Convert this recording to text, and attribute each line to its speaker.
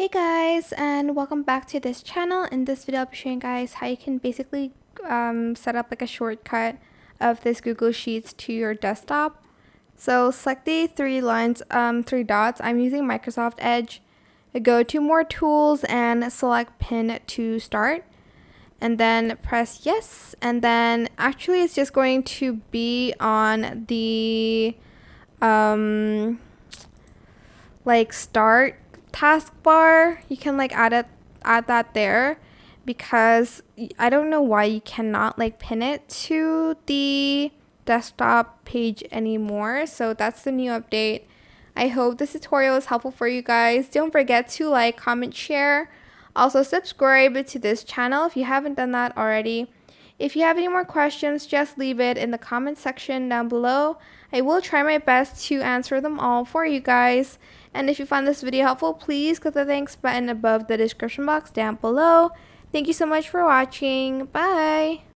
Speaker 1: Hey guys, and welcome back to this channel. In this video I'll be showing you guys how you can basically set up like a shortcut of this Google Sheets to your desktop. So select the three dots. I'm using Microsoft Edge. Go to more tools and select pin to start, and then press yes, and then actually it's just going to be on the like start taskbar. You can like add that there, because I don't know why you cannot like pin it to the desktop page anymore. So that's the new update. I hope this tutorial is helpful for you guys. Don't forget to like, comment, share. Also subscribe to this channel if you haven't done that already. If you have any more questions, just leave it in the comment section down below. I will try my best to answer them all for you guys. And if you found this video helpful, please click the thanks button above the description box down below. Thank you so much for watching. Bye!